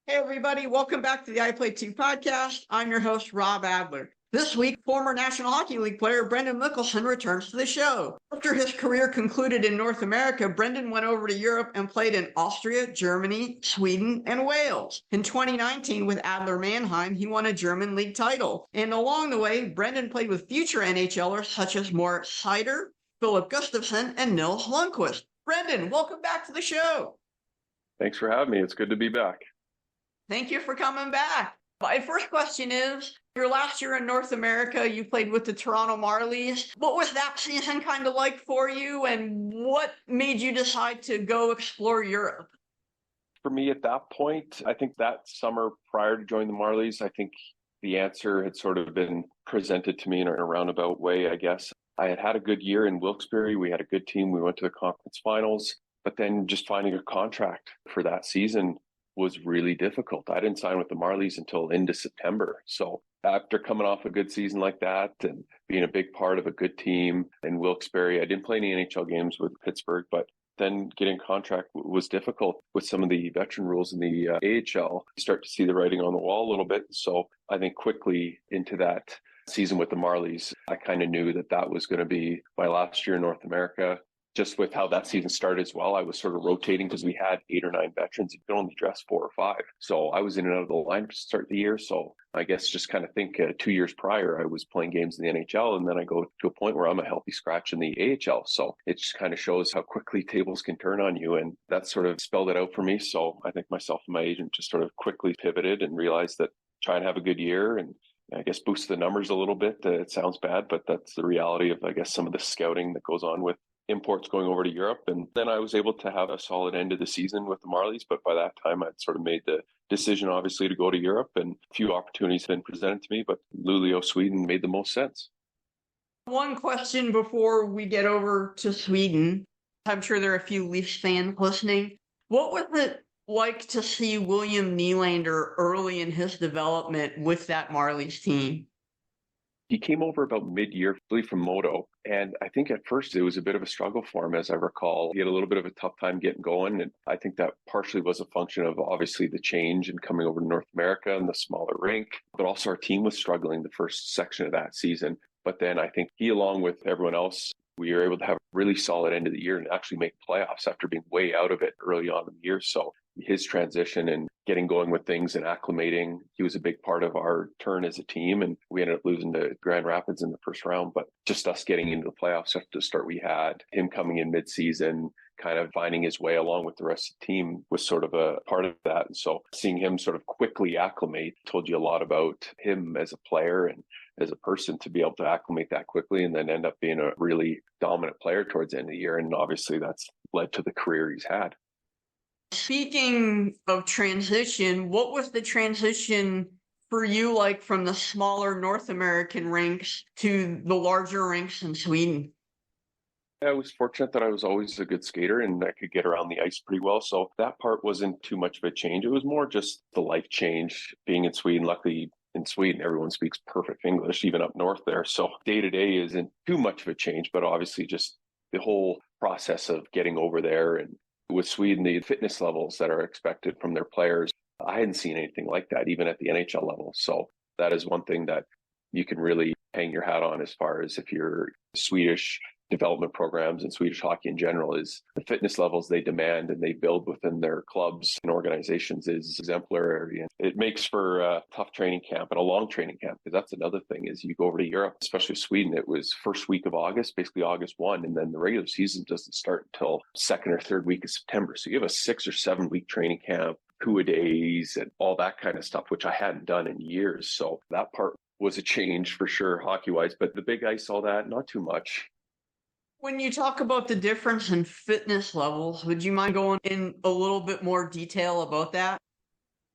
Hey, everybody. Welcome back to the I Play 2 podcast. I'm your host, Rob Adler. This week, former National Hockey League player Brendan Mikkelson returns to the show. After his career concluded in North America, Brendan went over to Europe and played in Austria, Germany, Sweden, and Wales. In 2019, with Adler Mannheim, he won a German league title. And along the way, Brendan played with future NHLers such as Moritz, Seider, Filip, Gustavsson, and Nils Lundqvist. Brendan, welcome back to the show. Thanks for having me. It's good to be back. Thank you for coming back. My first question is, your last year in North America, you played with the Toronto Marlies. What was that season kind of like for you, and what made you decide to go explore Europe? For me at that point, I think that summer prior to joining the Marlies, I think the answer had sort of been presented to me in a roundabout way, I guess. I had a good year in Wilkes-Barre. We had a good team. We went to the conference finals, but then just finding a contract for that season was really difficult. I didn't sign with the Marlies until into September. So after coming off a good season like that and being a big part of a good team in Wilkes-Barre, I didn't play any NHL games with Pittsburgh, but then getting a contract was difficult with some of the veteran rules in the AHL. You start to see the writing on the wall a little bit. So I think quickly into that season with the Marlies, I kind of knew that was going to be my last year in North America. Just with how that season started as well, I was sort of rotating because we had 8 or 9 veterans. You could only dress 4 or 5. So I was in and out of the lineup to start the year. So I guess just kind of think 2 years prior, I was playing games in the NHL, and then I go to a point where I'm a healthy scratch in the AHL. So it just kind of shows how quickly tables can turn on you. And that sort of spelled it out for me. So I think myself and my agent just sort of quickly pivoted and realized that try and have a good year and I guess boost the numbers a little bit. It sounds bad, but that's the reality of, I guess, some of the scouting that goes on with imports going over to Europe. And then I was able to have a solid end of the season with the Marlies. But by that time, I'd sort of made the decision, obviously, to go to Europe. And a few opportunities have been presented to me, but Luleå, Sweden made the most sense. One question before we get over to Sweden. I'm sure there are a few Leafs fans listening. What was it like to see William Nylander early in his development with that Marlies team? He came over about mid-year, really from Modo. And I think at first it was a bit of a struggle for him, as I recall. He had a little bit of a tough time getting going. And I think that partially was a function of obviously the change and coming over to North America and the smaller rink. But also our team was struggling the first section of that season. But then I think he, along with everyone else, we were able to have a really solid end of the year and actually make playoffs after being way out of it early on in the year. So his transition and getting going with things and acclimating, he was a big part of our turn as a team. And we ended up losing to Grand Rapids in the first round. But just us getting into the playoffs after the start we had, him coming in mid-season, kind of finding his way along with the rest of the team was sort of a part of that. And so seeing him sort of quickly acclimate told you a lot about him as a player and as a person to be able to acclimate that quickly and then end up being a really dominant player towards the end of the year. And obviously that's led to the career he's had. Speaking of transition, what was the transition for you like from the smaller North American rinks to the larger rinks in Sweden? I was fortunate that I was always a good skater and I could get around the ice pretty well. So that part wasn't too much of a change. It was more just the life change being in Sweden. Luckily, in Sweden, everyone speaks perfect English, even up north there. So day to day isn't too much of a change, but obviously just the whole process of getting over there. And with Sweden, the fitness levels that are expected from their players, I hadn't seen anything like that, even at the NHL level. So that is one thing that you can really hang your hat on as far as if you're Swedish development programs and Swedish hockey in general is the fitness levels they demand and they build within their clubs and organizations is exemplary. And it makes for a tough training camp and a long training camp, because that's another thing is you go over to Europe, especially Sweden, it was first week of August, basically August 1, and then the regular season doesn't start until second or third week of September. So you have a 6 or 7 week training camp, two-a-days and all that kind of stuff, which I hadn't done in years. So that part was a change for sure hockey-wise, but the big ice, all that, not too much. When you talk about the difference in fitness levels, would you mind going in a little bit more detail about that?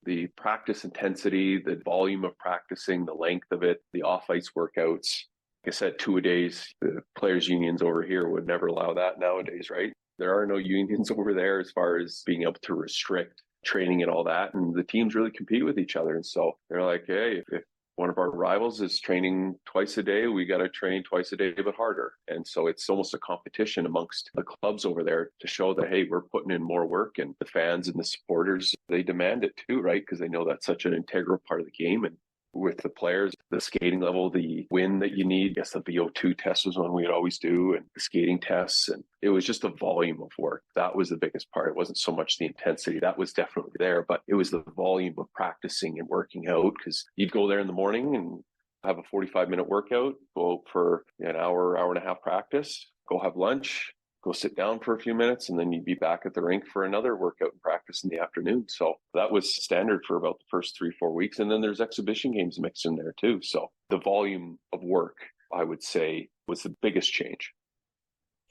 The practice intensity, the volume of practicing, the length of it, the off-ice workouts. Like I said, two-a-days, the players' unions over here would never allow that nowadays, right? There are no unions over there as far as being able to restrict training and all that. And the teams really compete with each other. And so they're like, hey, if one of our rivals is training twice a day. We got to train twice a day, but harder. And so it's almost a competition amongst the clubs over there to show that, hey, we're putting in more work, and the fans and the supporters, they demand it too, right? Because they know that's such an integral part of the game. And with the players, the skating level, the wind that you need. I guess the VO2 test was one we'd always do, and the skating tests. And it was just the volume of work. That was the biggest part. It wasn't so much the intensity. That was definitely there, but it was the volume of practicing and working out, because you'd go there in the morning and have a 45-minute workout, go out for an hour, hour and a half practice, go have lunch, go sit down for a few minutes, and then you'd be back at the rink for another workout and practice in the afternoon. So that was standard for about the first 3-4 weeks. And then there's exhibition games mixed in there too. So the volume of work, I would say, was the biggest change.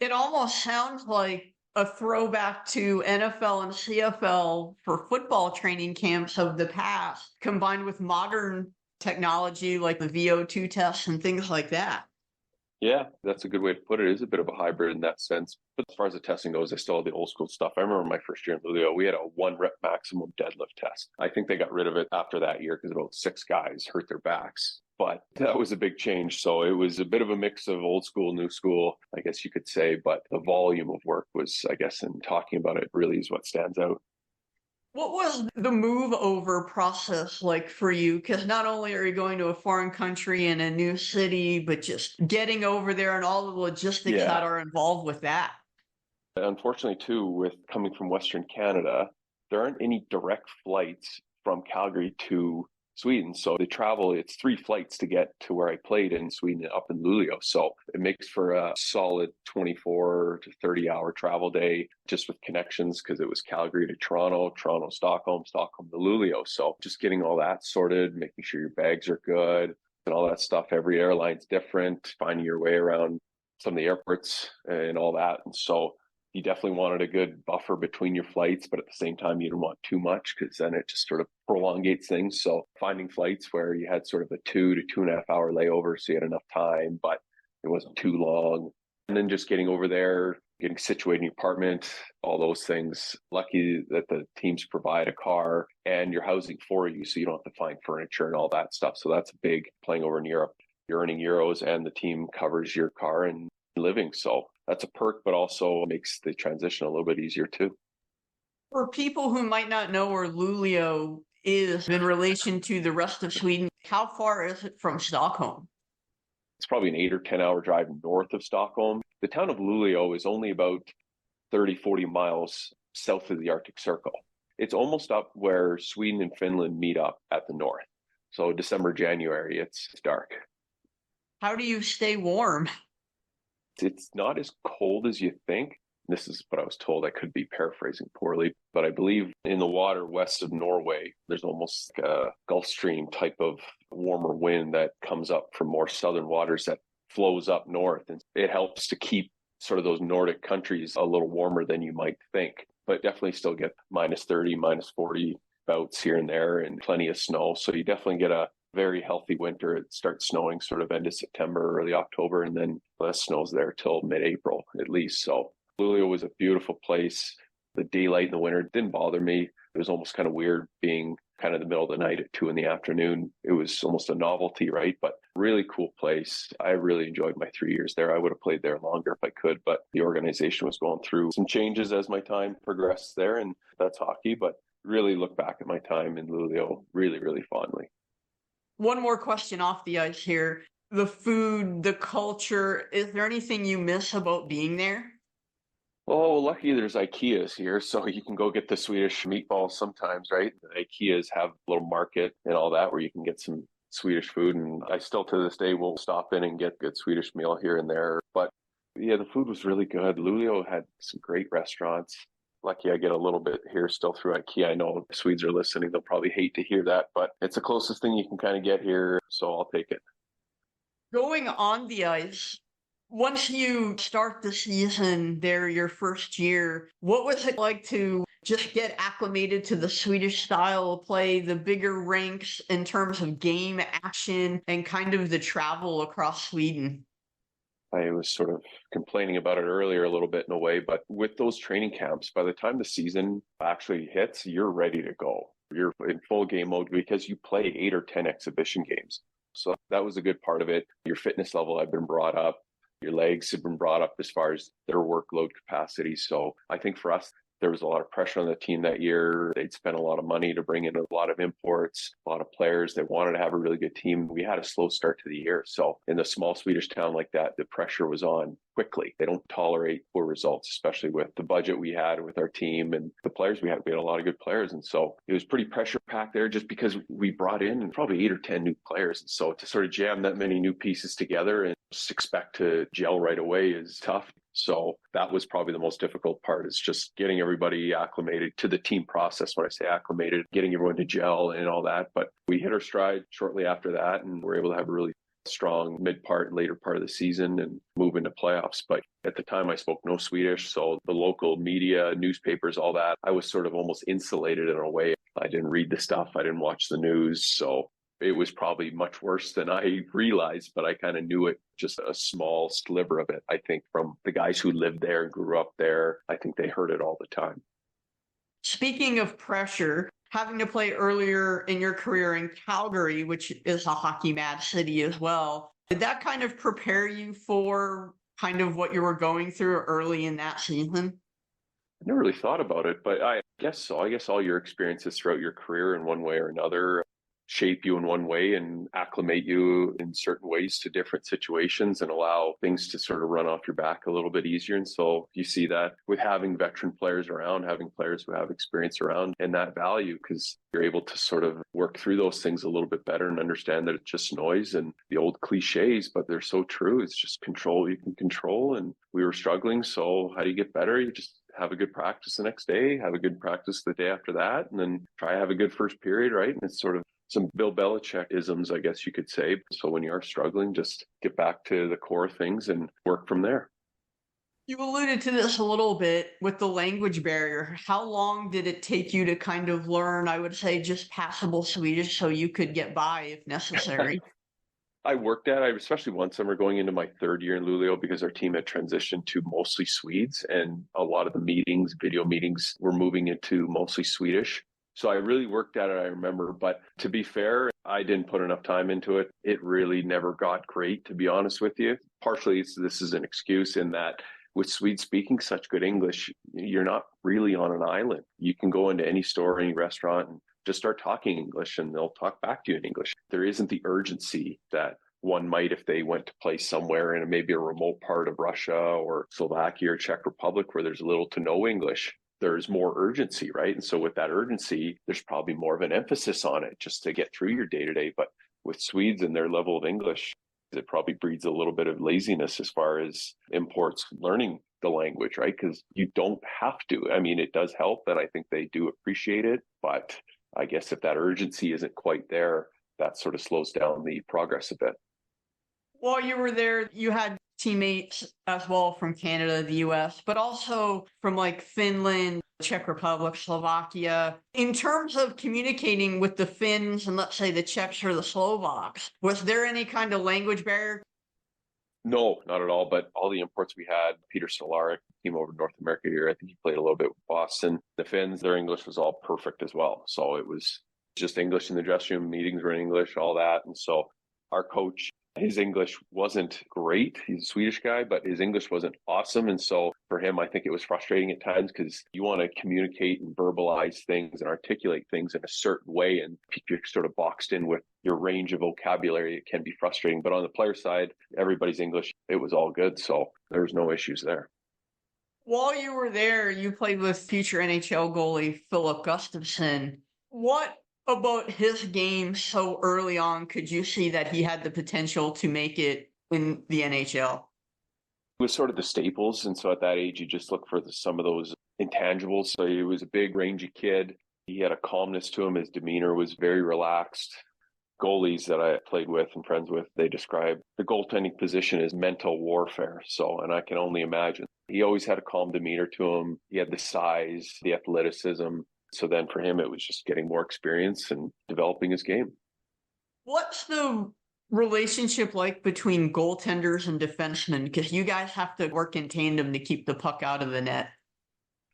It almost sounds like a throwback to NFL and CFL for football training camps of the past, combined with modern technology like the VO2 tests and things like that. Yeah, that's a good way to put it. It is a bit of a hybrid in that sense. But as far as the testing goes, I still have the old school stuff. I remember my first year in Luleå, we had a 1-rep maximum deadlift test. I think they got rid of it after that year because about 6 guys hurt their backs. But that was a big change. So it was a bit of a mix of old school, new school, I guess you could say. But the volume of work was, I guess, in talking about it really is what stands out. What was the move over process like for you? Because not only are you going to a foreign country and a new city, but just getting over there and all the logistics that are involved with that. Unfortunately, too, with coming from Western Canada, there aren't any direct flights from Calgary to Sweden. So they travel, it's 3 flights to get to where I played in Sweden, up in Luleå. So it makes for a solid 24 to 30 hour travel day just with connections, because it was Calgary to Toronto, Toronto, Stockholm, Stockholm to Luleå. So just getting all that sorted, making sure your bags are good and all that stuff. Every airline's different, finding your way around some of the airports and all that. And so you definitely wanted a good buffer between your flights, but at the same time, you didn't want too much, because then it just sort of prolongates things. So finding flights where you had sort of a 2 to 2.5 hour layover, so you had enough time, but it wasn't too long. And then just getting over there, getting situated in your apartment, all those things. Lucky that the teams provide a car and your housing for you, so you don't have to find furniture and all that stuff. So that's big playing over in Europe. You're earning euros and the team covers your car and living. So that's a perk, but also makes the transition a little bit easier too. For people who might not know where Luleå is in relation to the rest of Sweden, how far is it from Stockholm? It's probably an 8 or 10 hour drive north of Stockholm. The town of Luleå is only about 30, 40 miles south of the Arctic Circle. It's almost up where Sweden and Finland meet up at the north. So December, January, it's dark. How do you stay warm? It's not as cold as you think. This is what I was told. I could be paraphrasing poorly, but I believe in the water west of Norway, there's almost like a Gulf Stream type of warmer wind that comes up from more southern waters that flows up north. And it helps to keep sort of those Nordic countries a little warmer than you might think, but definitely still get minus 30, minus 40 bouts here and there and plenty of snow. So you definitely get a very healthy winter. It starts snowing sort of end of September, early October, and then the snow's there till mid-April at least. So Luleå was a beautiful place. The daylight in the winter didn't bother me. It was almost kind of weird being kind of the middle of the night at 2 p.m. It was almost a novelty, right? But really cool place. I really enjoyed my 3 years there. I would have played there longer if I could, but the organization was going through some changes as my time progressed there, and that's hockey. But really look back at my time in Luleå really, really fondly. One more question off the ice here. The food, the culture, is there anything you miss about being there? Oh, lucky there's IKEAs here, so you can go get the Swedish meatballs sometimes, right? The IKEAs have a little market and all that where you can get some Swedish food, and I still to this day will stop in and get good Swedish meal here and there. But yeah, the food was really good. Luleå had some great restaurants. Lucky I get a little bit here still through IKEA. I know if Swedes are listening, they'll probably hate to hear that, but it's the closest thing you can kind of get here, so I'll take it. Going on the ice, once you start the season there, your first year, what was it like to just get acclimated to the Swedish style of play, the bigger rinks in terms of game action, and kind of the travel across Sweden? I was sort of complaining about it earlier a little bit in a way, but with those training camps, by the time the season actually hits, you're ready to go. You're in full game mode because you play 8 or 10 exhibition games. So that was a good part of it. Your fitness level had been brought up. Your legs have been brought up as far as their workload capacity. So I think for us, there was a lot of pressure on the team that year. They'd spent a lot of money to bring in a lot of imports, a lot of players. They wanted to have a really good team. We had a slow start to the year. So in a small Swedish town like that, the pressure was on quickly. They don't tolerate poor results, especially with the budget we had with our team and the players we had. We had a lot of good players. And so it was pretty pressure packed there just because we brought in probably 8 or 10 new players. And so to sort of jam that many new pieces together and just expect to gel right away is tough. So that was probably the most difficult part, is just getting everybody acclimated to the team process. When I say acclimated, getting everyone to gel and all that. But we hit our stride shortly after that, and we're able to have a really strong later part of the season and move into playoffs. But at the time I spoke no Swedish. So the local media, newspapers, all that, I was sort of almost insulated in a way. I didn't read the stuff. I didn't watch the news. So it was probably much worse than I realized, but I kind of knew it, just a small sliver of it, I think, from the guys who lived there and grew up there. I think they heard it all the time. Speaking of pressure, having to play earlier in your career in Calgary, which is a hockey mad city as well, did that kind of prepare you for kind of what you were going through early in that season? I never really thought about it, but I guess so. I guess all your experiences throughout your career in one way or another shape you in one way and acclimate you in certain ways to different situations and allow things to sort of run off your back a little bit easier. And so you see that with having veteran players around, having players who have experience around, and that value, because you're able to sort of work through those things a little bit better and understand that it's just noise and the old cliches, but they're so true. It's just control you can control. And we were struggling. So how do you get better? You just have a good practice the next day, have a good practice the day after that, and then try to have a good first period, right? And it's sort of some Bill Belichick isms, I guess you could say. So when you are struggling, just get back to the core things and work from there. You alluded to this a little bit with the language barrier. How long did it take you to kind of learn, I would say, just passable Swedish so you could get by if necessary? I worked at it, especially one summer going into my third year in Luleå, because our team had transitioned to mostly Swedes, and a lot of the meetings, video meetings, were moving into mostly Swedish. So I really worked at it, I remember. But to be fair, I didn't put enough time into it. It really never got great, to be honest with you. Partially, this is an excuse in that with Swedes speaking such good English, you're not really on an island. You can go into any store, any restaurant, and just start talking English, and they'll talk back to you in English. There isn't the urgency that one might if they went to play somewhere in maybe a remote part of Russia or Slovakia or Czech Republic where there's little to no English. There's more urgency, right? And so with that urgency, there's probably more of an emphasis on it just to get through your day-to-day. But with Swedes and their level of English, it probably breeds a little bit of laziness as far as imports learning the language, right? Because you don't have to. I mean, it does help, and I think they do appreciate it. But I guess if that urgency isn't quite there, that sort of slows down the progress a bit. While you were there, you had teammates as well from Canada, the US, but also from like Finland, Czech Republic, Slovakia. In terms of communicating with the Finns and let's say the Czechs or the Slovaks, was there any kind of language barrier? No, not at all. But all the imports we had, Peter Solaric came over to North America here. I think he played a little bit with Boston. The Finns, their English was all perfect as well. So it was just English in the dressing room, meetings were in English, all that. And so our coach, his English wasn't great. He's a Swedish guy, but his English wasn't awesome. And so for him, I think it was frustrating at times because you want to communicate and verbalize things and articulate things in a certain way. And if you're sort of boxed in with your range of vocabulary, it can be frustrating. But on the player side, everybody's English, it was all good. So there was no issues there. While you were there, you played with future NHL goalie Filip Gustavsson. What about his game so early on could you see that he had the potential to make it in the NHL? It was sort of the staples. And so at that age, you just look for some of those intangibles. So he was a big, rangy kid. He had a calmness to him. His demeanor was very relaxed. Goalies that I played with and friends with, they describe the goaltending position as mental warfare. So, and I can only imagine. He always had a calm demeanor to him. He had the size, the athleticism. So then for him, it was just getting more experience and developing his game. What's the relationship like between goaltenders and defensemen? Because you guys have to work in tandem to keep the puck out of the net.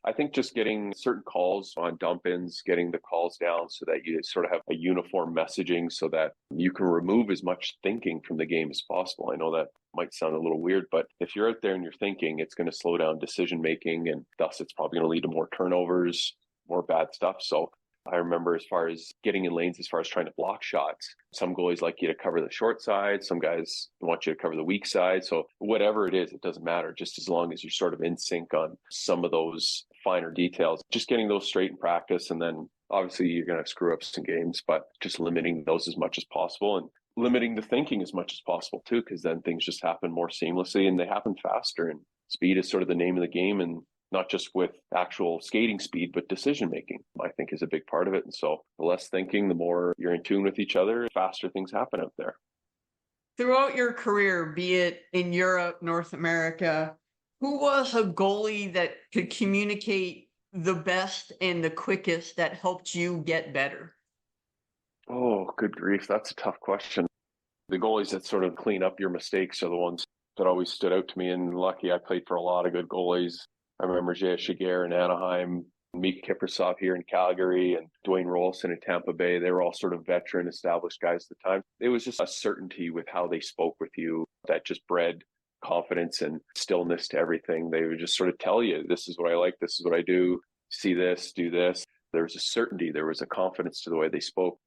I think just getting certain calls on dump-ins, getting the calls down so that you sort of have a uniform messaging so that you can remove as much thinking from the game as possible. I know that might sound a little weird, but if you're out there and you're thinking, it's going to slow down decision-making, and thus it's probably going to lead to more turnovers, more bad stuff. So I remember as far as getting in lanes, as far as trying to block shots, some goalies like you to cover the short side. Some guys want you to cover the weak side. So whatever it is, it doesn't matter. Just as long as you're sort of in sync on some of those finer details, just getting those straight in practice. And then obviously you're going to have screw ups in games, but just limiting those as much as possible and limiting the thinking as much as possible too, because then things just happen more seamlessly and they happen faster. And speed is sort of the name of the game. And not just with actual skating speed, but decision making, I think, is a big part of it. And so the less thinking, the more you're in tune with each other, the faster things happen out there. Throughout your career, be it in Europe, North America, who was a goalie that could communicate the best and the quickest that helped you get better? Oh, good grief. That's a tough question. The goalies that sort of clean up your mistakes are the ones that always stood out to me. And lucky I played for a lot of good goalies. I remember Jay Shiger in Anaheim, Mika Kiprasov here in Calgary, and Dwayne Rolson in Tampa Bay. They were all sort of veteran, established guys at the time. It was just a certainty with how they spoke with you that just bred confidence and stillness to everything. They would just sort of tell you, this is what I like, this is what I do, see this, do this. There was a certainty, there was a confidence to the way they spoke.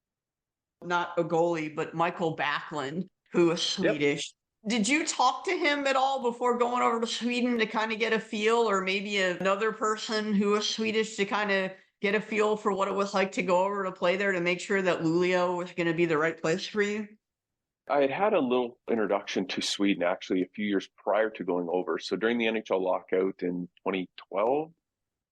Not a goalie, but Michael Backlund, who was Swedish. Yep. Did you talk to him at all before going over to Sweden to kind of get a feel, or maybe another person who was Swedish to kind of get a feel for what it was like to go over to play there to make sure that Luleå was going to be the right place for you? I had a little introduction to Sweden actually a few years prior to going over. So during the NHL lockout in 2012,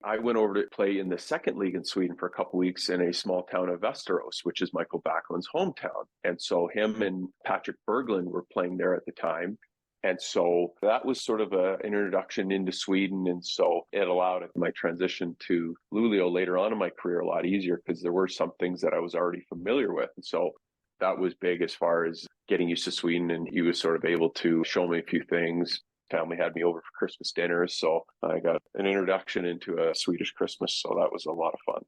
I went over to play in the second league in Sweden for a couple of weeks in a small town of Västerås, which is Michael Backlund's hometown. And so him and Patrick Berglund were playing there at the time. And so that was sort of an introduction into Sweden. And so it allowed my transition to Luleå later on in my career a lot easier because there were some things that I was already familiar with. And so that was big as far as getting used to Sweden. And he was sort of able to show me a few things. Family had me over for Christmas dinners, so I got an introduction into a Swedish Christmas, so that was a lot of fun.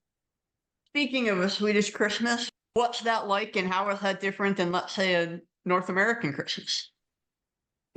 Speaking of a Swedish Christmas, what's that like and how is that different than, let's say, a North American Christmas?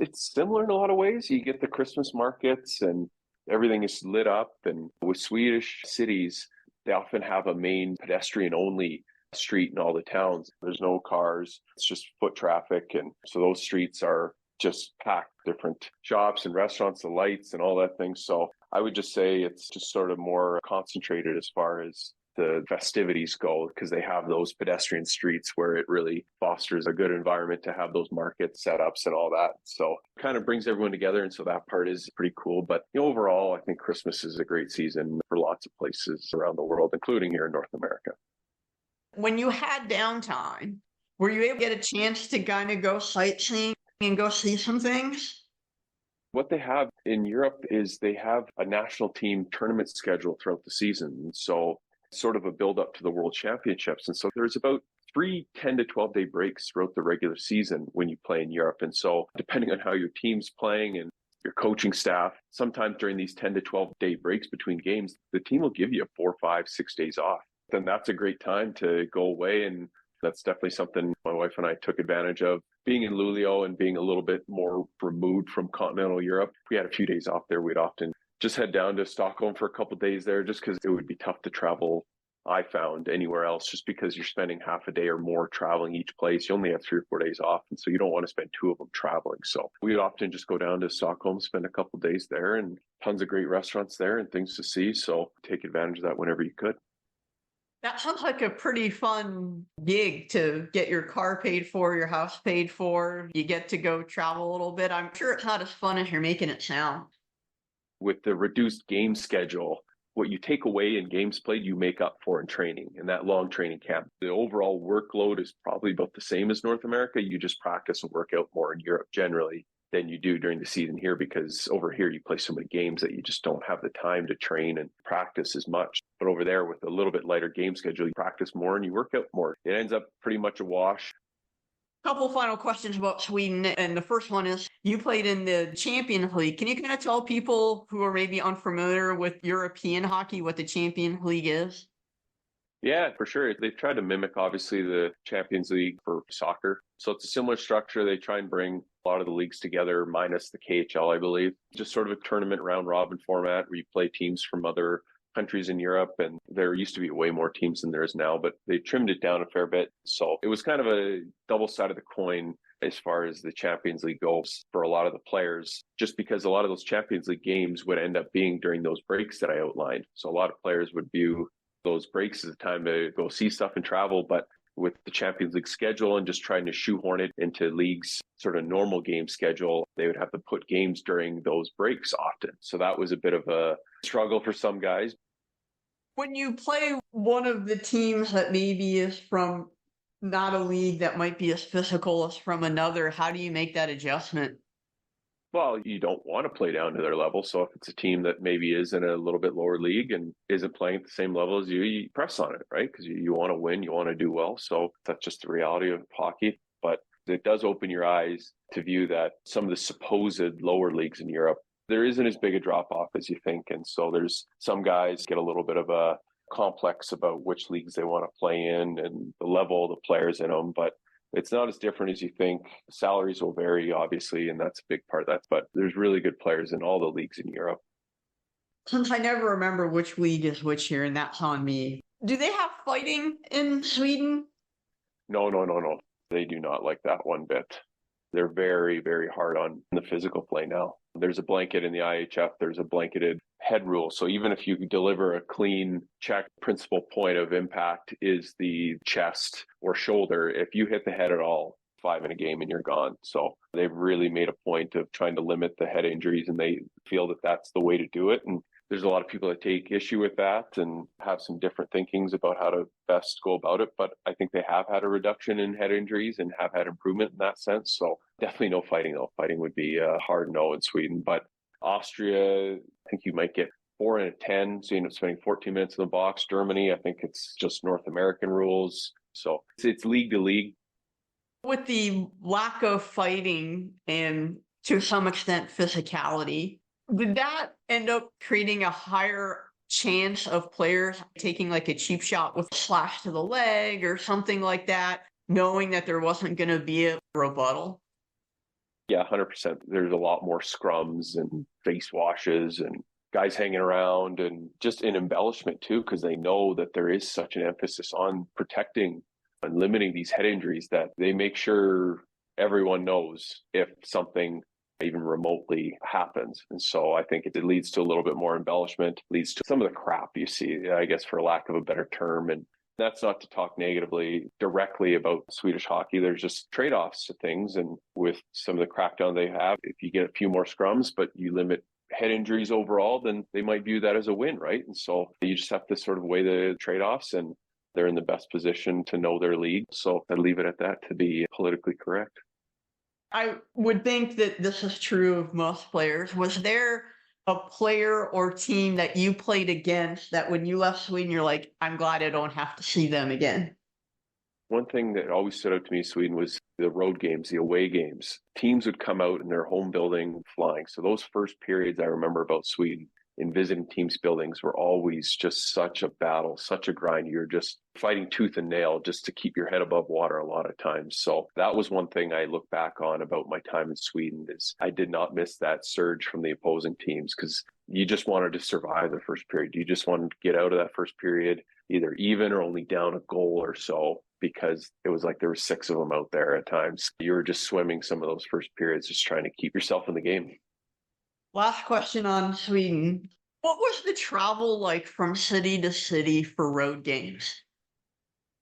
It's similar in a lot of ways. You get the Christmas markets and everything is lit up, and with Swedish cities, they often have a main pedestrian-only street in all the towns. There's no cars, it's just foot traffic, and so those streets are just packed, different shops and restaurants, the lights and all that thing. So I would just say it's just sort of more concentrated as far as the festivities go, because they have those pedestrian streets where it really fosters a good environment to have those market setups and all that. So it kind of brings everyone together. And so that part is pretty cool. But overall, I think Christmas is a great season for lots of places around the world, including here in North America. When you had downtime, were you able to get a chance to kind of go sightseeing and go see some things? What they have in Europe is they have a national team tournament schedule throughout the season. And so sort of a build up to the World Championships. And so there's about 3 10 to 12 day breaks throughout the regular season when you play in Europe. And so depending on how your team's playing and your coaching staff, sometimes during these 10 to 12 day breaks between games, the team will give you 4, 5, 6 days off. Then that's a great time to go away. And that's definitely something my wife and I took advantage of. Being in Luleå and being a little bit more removed from continental Europe, we had a few days off there. We'd often just head down to Stockholm for a couple of days there just because it would be tough to travel, I found, anywhere else, just because you're spending half a day or more traveling each place. You only have 3 or 4 days off, and so you don't want to spend 2 of them traveling. So we'd often just go down to Stockholm, spend a couple of days there, and tons of great restaurants there and things to see. So take advantage of that whenever you could. That sounds like a pretty fun gig to get your car paid for, your house paid for. You get to go travel a little bit. I'm sure it's not as fun as you're making it sound. With the reduced game schedule, what you take away in games played, you make up for in training, in that long training camp. The overall workload is probably about the same as North America. You just practice and work out more in Europe generally than you do during the season here, because over here you play so many games that you just don't have the time to train and practice as much. But over there with a little bit lighter game schedule, you practice more and you work out more. It ends up pretty much a wash. Couple final questions about Sweden. And the first one is, you played in the Champions League. Can you kind of tell people who are maybe unfamiliar with European hockey what the Champions League is? Yeah, for sure. They've tried to mimic, obviously, the Champions League for soccer. So it's a similar structure. They try and bring a lot of the leagues together, minus the KHL, I believe. Just sort of a tournament round robin format where you play teams from other countries in Europe. And there used to be way more teams than there is now, but they trimmed it down a fair bit. So it was kind of a double side of the coin as far as the Champions League goes for a lot of the players, just because a lot of those Champions League games would end up being during those breaks that I outlined. So a lot of players would view those breaks as a time to go see stuff and travel. But with the Champions League schedule and just trying to shoehorn it into leagues sort of normal game schedule, they would have to put games during those breaks often. So that was a bit of a struggle for some guys. When you play one of the teams that maybe is from not a league that might be as physical as from another, how do you make that adjustment? Well, you don't want to play down to their level. So if it's a team that maybe is in a little bit lower league and isn't playing at the same level as you press on it, right? Because you want to win, you want to do well. So that's just the reality of hockey. But it does open your eyes to view that some of the supposed lower leagues in Europe, there isn't as big a drop off as you think. And so there's some guys get a little bit of a complex about which leagues they want to play in and the level of the players in them. But it's not as different as you think. Salaries will vary, obviously, and that's a big part of that. But there's really good players in all the leagues in Europe. Since I never remember which league is which here, and that's on me. Do they have fighting in Sweden? No. They do not like that one bit. They're very, very hard on the physical play now. There's a blanket in the IHF. There's a blanketed head rule. So even if you deliver a clean check, principal point of impact is the chest or shoulder. If you hit the head at all, 5 in a game and you're gone. So they've really made a point of trying to limit the head injuries, and they feel that that's the way to do it. And there's a lot of people that take issue with that and have some different thinkings about how to best go about it. But I think they have had a reduction in head injuries and have had improvement in that sense. So definitely no fighting, though. Fighting would be a hard no in Sweden. But Austria, I think you might get 4 in a 10. So you end up spending 14 minutes in the box. Germany, I think it's just North American rules. So it's league to league. With the lack of fighting and to some extent physicality, did that end up creating a higher chance of players taking like a cheap shot with a slash to the leg or something like that, knowing that there wasn't going to be a rebuttal? Yeah, 100%. There's a lot more scrums and face washes and guys hanging around, and just an embellishment too, because they know that there is such an emphasis on protecting and limiting these head injuries that they make sure everyone knows if something even remotely happens. And so I think it leads to a little bit more embellishment, leads to some of the crap you see, I guess, for lack of a better term. And that's not to talk negatively directly about Swedish hockey. There's just trade-offs to things. And with some of the crackdown they have, if you get a few more scrums, but you limit head injuries overall, then they might view that as a win, right? And so you just have to sort of weigh the trade-offs, and they're in the best position to know their league. So I'd leave it at that to be politically correct. I would think that this is true of most players. Was there a player or team that you played against that when you left Sweden, you're like, I'm glad I don't have to see them again? One thing that always stood out to me in Sweden was the road games, the away games. Teams would come out in their home building flying. So those first periods I remember about Sweden in visiting teams' buildings were always just such a battle, such a grind. You're just fighting tooth and nail just to keep your head above water a lot of times. So that was one thing I look back on about my time in Sweden, is I did not miss that surge from the opposing teams, because you just wanted to survive the first period. You just wanted to get out of that first period either even or only down a goal or so, because it was like there were 6 of them out there at times. You were just swimming some of those first periods, just trying to keep yourself in the game. Last question on Sweden. What was the travel like from city to city for road games?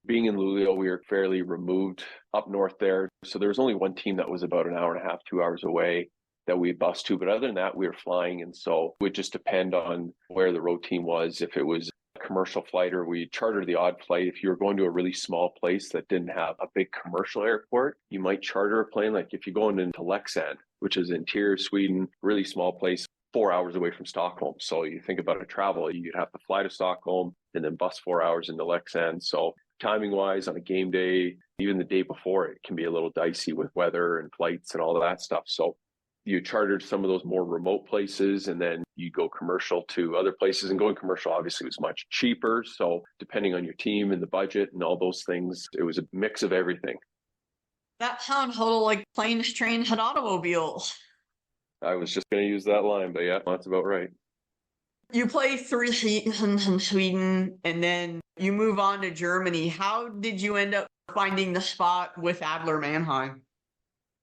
Being in Luleå, we were fairly removed up north there. So there was only one team that was about an hour and a half, 2 hours away that we bussed to. But other than that, we were flying. And so it would just depend on where the road team was. If it was a commercial flight, or we chartered the odd flight. If you were going to a really small place that didn't have a big commercial airport, you might charter a plane. Like if you're going into Leksand, which is interior Sweden, really small place, 4 hours away from Stockholm. So you think about a travel, you'd have to fly to Stockholm and then bus 4 hours into Leksand. So timing wise on a game day, even the day before, it can be a little dicey with weather and flights and all of that stuff. So you chartered some of those more remote places and then you go commercial to other places, and going commercial obviously was much cheaper. So depending on your team and the budget and all those things, it was a mix of everything. That sounds a little like planes, trains, and automobiles. I was just going to use that line, but yeah, that's about right. You play 3 seasons in Sweden and then you move on to Germany. How did you end up finding the spot with Adler Mannheim?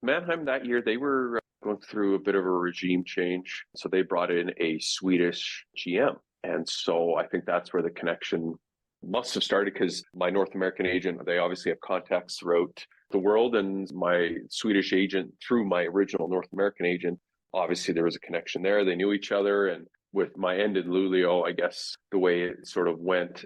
Mannheim that year, they were going through a bit of a regime change. So they brought in a Swedish GM. And so I think that's where the connection must have started, because my North American agent, they obviously have contacts throughout the world. And my Swedish agent, through my original North American agent, obviously there was a connection there. They knew each other. And with my end in Luleå, I guess the way it sort of went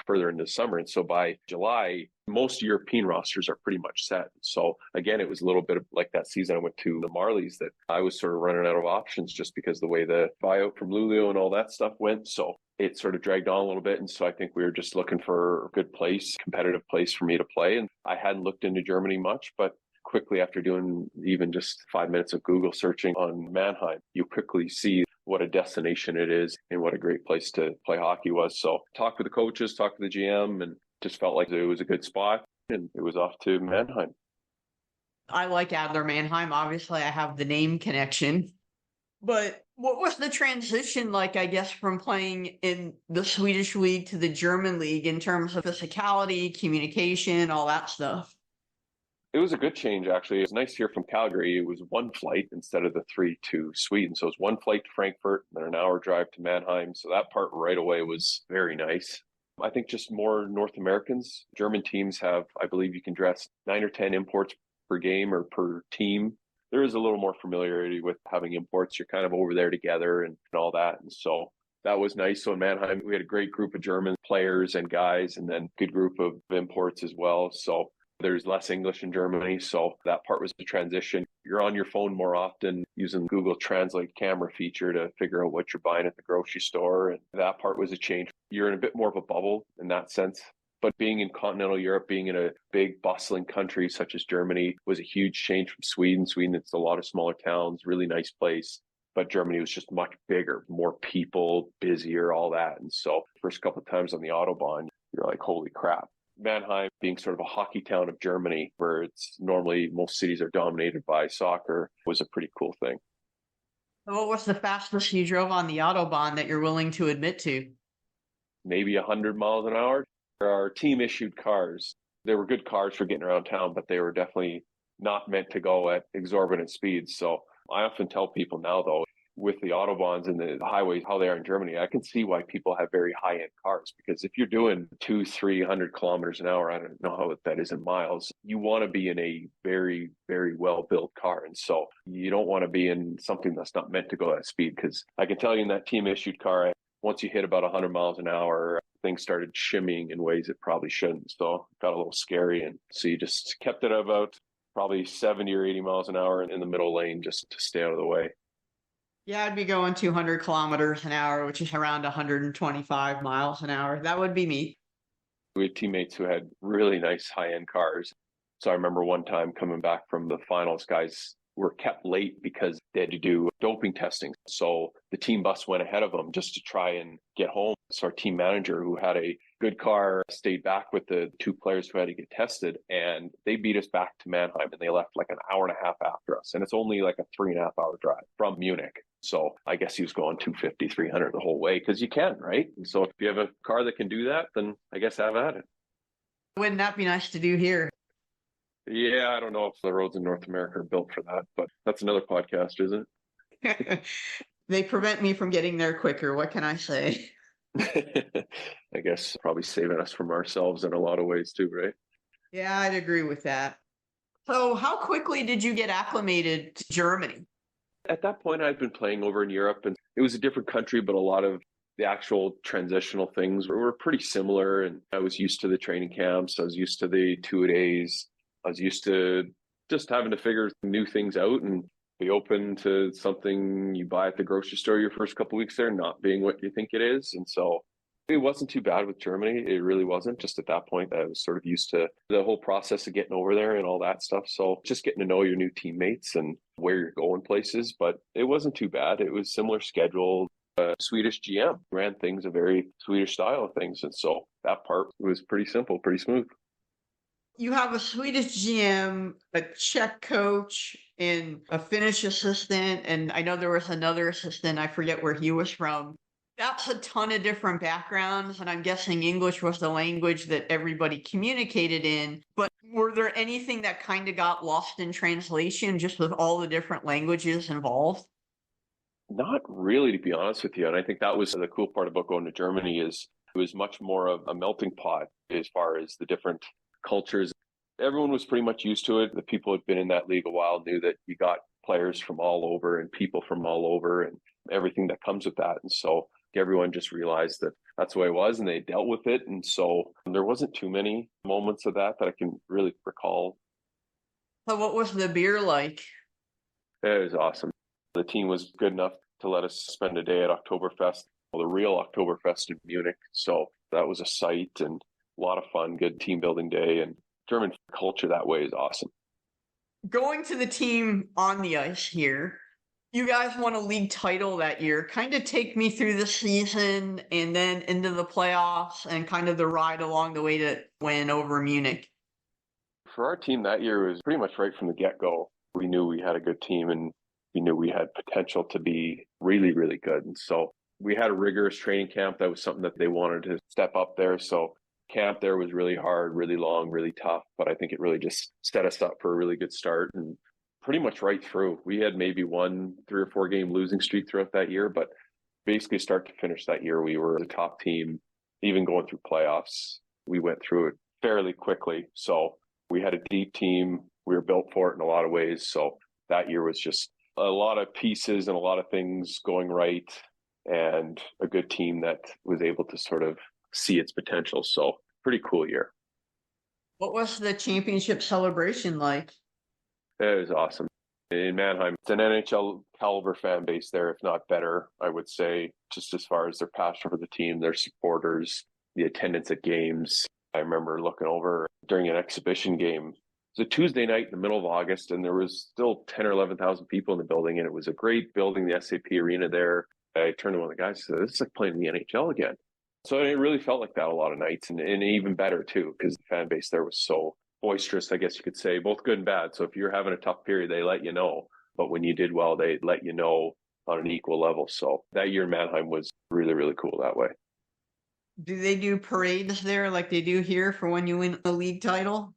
further into summer. And so by July, most European rosters are pretty much set. So again, it was a little bit of like that season I went to the Marlies that I was sort of running out of options just because the way the buyout from Luleå and all that stuff went. So it sort of dragged on a little bit. And so I think we were just looking for a good place, competitive place for me to play. And I hadn't looked into Germany much, but quickly after doing even just 5 minutes of Google searching on Mannheim, you quickly see what a destination it is and what a great place to play hockey was. So talked with the coaches, talked with the GM, and just felt like it was a good spot, and it was off to Mannheim. I like Adler Mannheim. Obviously, I have the name connection. But what was the transition like, I guess, from playing in the Swedish league to the German league in terms of physicality, communication, all that stuff? It was a good change, actually. It was nice here from Calgary. It was one flight instead of the 3 to Sweden. So it was one flight to Frankfurt, then an hour drive to Mannheim. So that part right away was very nice. I think just more North Americans. German teams have, I believe you can dress 9 or 10 imports per game or per team. There is a little more familiarity with having imports. You're kind of over there together and all that. And so that was nice. So in Mannheim, we had a great group of German players and guys, and then a good group of imports as well. So there's less English in Germany, so that part was the transition. You're on your phone more often using Google Translate camera feature to figure out what you're buying at the grocery store, and that part was a change. You're in a bit more of a bubble in that sense. But being in continental Europe, being in a big bustling country such as Germany was a huge change from Sweden. Sweden, it's a lot of smaller towns, really nice place. But Germany was just much bigger, more people, busier, all that. And so first couple of times on the Autobahn, you're like, holy crap. Mannheim being sort of a hockey town of Germany, where it's normally most cities are dominated by soccer, was a pretty cool thing. What was the fastest you drove on the Autobahn that you're willing to admit to? Maybe 100 miles an hour. Our team issued cars. They were good cars for getting around town, but they were definitely not meant to go at exorbitant speeds. So I often tell people now, though, with the Autobahns and the highways, how they are in Germany, I can see why people have very high-end cars, because if you're doing 200-300 kilometers an hour, I don't know how that is in miles, you want to be in a very, very well-built car. And so you don't want to be in something that's not meant to go at speed, because I can tell you in that team-issued car, once you hit about 100 miles an hour, things started shimmying in ways it probably shouldn't. So it got a little scary. And so you just kept it about probably 70 or 80 miles an hour in the middle lane just to stay out of the way. Yeah, I'd be going 200 kilometers an hour, which is around 125 miles an hour. That would be me. We had teammates who had really nice high-end cars. So I remember one time coming back from the finals, guys were kept late because they had to do doping testing. So the team bus went ahead of them just to try and get home. So our team manager, who had a good car, stayed back with the 2 players who had to get tested, and they beat us back to Mannheim, and they left like an hour and a half after us. And it's only like a 3.5-hour drive from Munich. So I guess he was going 250, 300 the whole way, because you can, right? And so if you have a car that can do that, then I guess have at it. Wouldn't that be nice to do here? Yeah, I don't know if the roads in North America are built for that, but that's another podcast, isn't it? They prevent me from getting there quicker. What can I say? I guess probably saving us from ourselves in a lot of ways too, right? Yeah, I'd agree with that. So how quickly did you get acclimated to Germany? At that point, I'd been playing over in Europe, and it was a different country, but a lot of the actual transitional things were pretty similar. And I was used to the training camps. I was used to the 2-a-days. I was used to just having to figure new things out and be open to something you buy at the grocery store your first couple of weeks there not being what you think it is. And so It wasn't too bad with Germany. It really wasn't. Just at that point, I was sort of used to the whole process of getting over there and all that stuff. So just getting to know your new teammates and where you're going places. But it wasn't too bad. It was similar schedule. Swedish GM ran things a very Swedish style of things. And so that part was pretty simple, pretty smooth. You have a Swedish GM, a Czech coach, and a Finnish assistant. And I know there was another assistant. I forget where he was from. That's a ton of different backgrounds, and I'm guessing English was the language that everybody communicated in. But were there anything that kind of got lost in translation just with all the different languages involved? Not really, to be honest with you. And I think that was the cool part about going to Germany is it was much more of a melting pot as far as the different cultures. Everyone was pretty much used to it. The people who had been in that league a while knew that you got players from all over and people from all over and everything that comes with that. And so everyone just realized that that's the way it was and they dealt with it. And so there wasn't too many moments of that I can really recall. So what was the beer like? It was awesome. The team was good enough to let us spend a day at Oktoberfest, the real Oktoberfest in Munich. So that was a sight and a lot of fun, good team building day. And German culture that way is awesome. Going to the team on the ice here, you guys won a league title that year. Kind of take me through the season and then into the playoffs and kind of the ride along the way to win over Munich. For our team that year, it was pretty much right from the get-go. We knew we had a good team and we knew we had potential to be really, really good. And so we had a rigorous training camp. That was something that they wanted to step up there. So camp there was really hard, really long, really tough. But I think it really just set us up for a really good start. And pretty much right through. We had maybe 1 3 or 4 game losing streak throughout that year, but basically start to finish that year, we were the top team, even going through playoffs. We went through it fairly quickly. So we had a deep team. We were built for it in a lot of ways. So that year was just a lot of pieces and a lot of things going right and a good team that was able to sort of see its potential. So pretty cool year. What was the championship celebration like? It was awesome. In Mannheim, it's an NHL caliber fan base there, if not better, I would say, just as far as their passion for the team, their supporters, the attendance at games. I remember looking over during an exhibition game. It was a Tuesday night in the middle of August, and there was still 10 or 11,000 people in the building, and it was a great building, the SAP Arena there. I turned to one of the guys and said, this is like playing in the NHL again. So it really felt like that a lot of nights, and even better, too, because the fan base there was so boisterous, I guess you could say, both good and bad. So if you're having a tough period, they let you know. But when you did well, they let you know on an equal level. So that year in Mannheim was really, really cool that way. Do they do parades there like they do here for when you win a league title?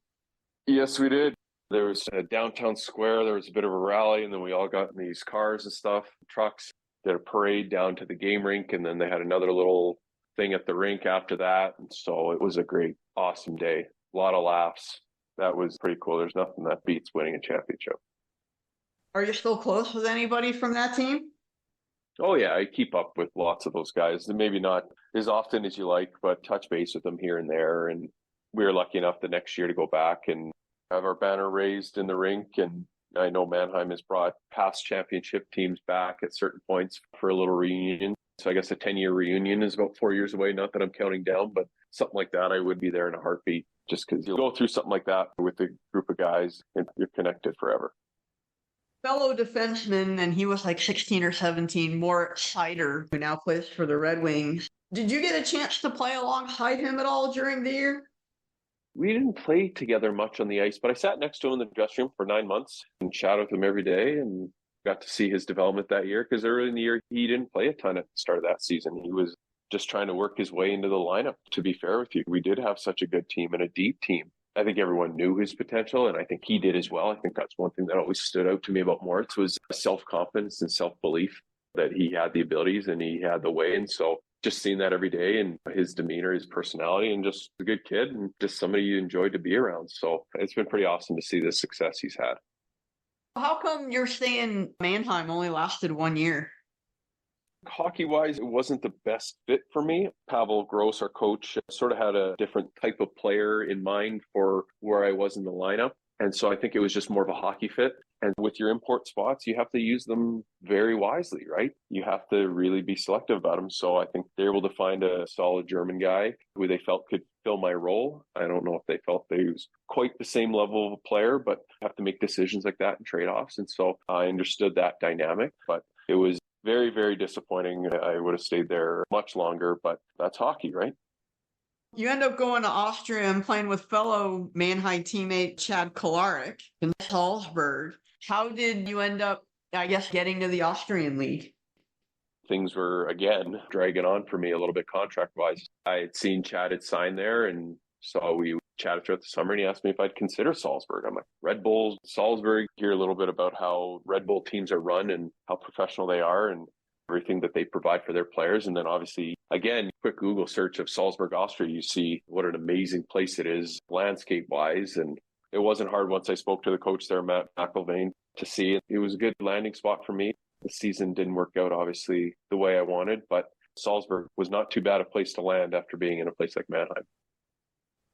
Yes, we did. There was a downtown square. There was a bit of a rally, and then we all got in these cars and stuff, trucks, did a parade down to the game rink, and then they had another little thing at the rink after that. And so it was a great, awesome day. A lot of laughs. That was pretty cool. There's nothing that beats winning a championship. Are you still close with anybody from that team? Oh, yeah. I keep up with lots of those guys. Maybe not as often as you like, but touch base with them here and there. And we were lucky enough the next year to go back and have our banner raised in the rink. And I know Mannheim has brought past championship teams back at certain points for a little reunion. So I guess a 10-year reunion is about 4 years away. Not that I'm counting down, but something like that, I would be there in a heartbeat. Just because you'll go through something like that with a group of guys and you're connected forever. Fellow defenseman, and he was like 16 or 17, Moritz Seider, who now plays for the Red Wings. Did you get a chance to play alongside him at all during the year? We didn't play together much on the ice, but I sat next to him in the dressing room for 9 months and chatted with him every day and got to see his development that year because early in the year, he didn't play a ton at the start of that season. He was just trying to work his way into the lineup. To be fair with you, we did have such a good team and a deep team. I think everyone knew his potential, and I think he did as well. I think that's one thing that always stood out to me about Moritz was self-confidence and self-belief that he had the abilities and he had the way. And so just seeing that every day and his demeanor, his personality, and just a good kid and just somebody you enjoyed to be around. So it's been pretty awesome to see the success he's had. How come your stay in Mannheim only lasted 1 year? Hockey-wise, it wasn't the best fit for me. Pavel Gross, our coach, sort of had a different type of player in mind for where I was in the lineup. And so I think it was just more of a hockey fit. And with your import spots, you have to use them very wisely, right? You have to really be selective about them. So I think they're able to find a solid German guy who they felt could fill my role. I don't know if they felt they was quite the same level of a player, but have to make decisions like that and trade-offs. And so I understood that dynamic, but it was very, very disappointing. I would have stayed there much longer, but that's hockey, right? You end up going to Austria and playing with fellow Mannheim teammate Chad Kolarik in Salzburg. How did you end up, I guess, getting to the Austrian league? Things were, again, dragging on for me a little bit contract-wise. I had seen Chad had signed there, and so we chatted throughout the summer, and he asked me if I'd consider Salzburg. I'm like, Red Bull, Salzburg, hear a little bit about how Red Bull teams are run and how professional they are and everything that they provide for their players. And then obviously, again, quick Google search of Salzburg, Austria, you see what an amazing place it is landscape-wise. And it wasn't hard once I spoke to the coach there, Matt McElvain, to see it. It was a good landing spot for me. The season didn't work out, obviously, the way I wanted, but Salzburg was not too bad a place to land after being in a place like Mannheim.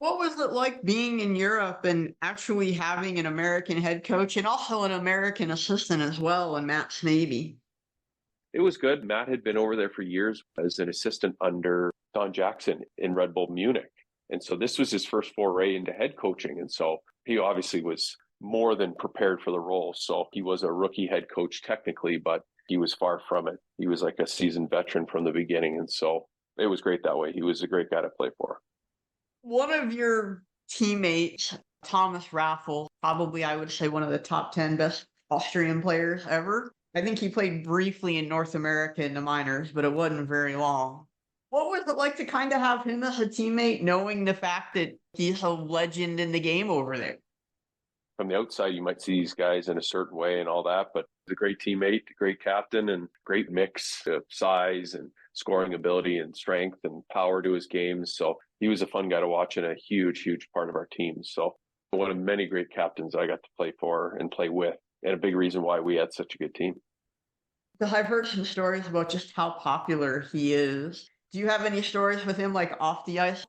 What was it like being in Europe and actually having an American head coach and also an American assistant as well in Matt Snavy? It was good. Matt had been over there for years as an assistant under Don Jackson in Red Bull Munich. And so this was his first foray into head coaching. And so he obviously was more than prepared for the role. So he was a rookie head coach technically, but he was far from it. He was like a seasoned veteran from the beginning. And so it was great that way. He was a great guy to play for. One of your teammates, Thomas Raffel, probably I would say one of the top 10 best Austrian players ever. I think he played briefly in North America in the minors, but it wasn't very long. What was it like to kind of have him as a teammate, knowing the fact that he's a legend in the game over there? From the outside, you might see these guys in a certain way and all that, but he's a great teammate, a great captain, and great mix of size and scoring ability and strength and power to his games. So he was a fun guy to watch and a huge, huge part of our team. So one of many great captains I got to play for and play with, and a big reason why we had such a good team. I've heard some stories about just how popular he is. Do you have any stories with him, like off the ice?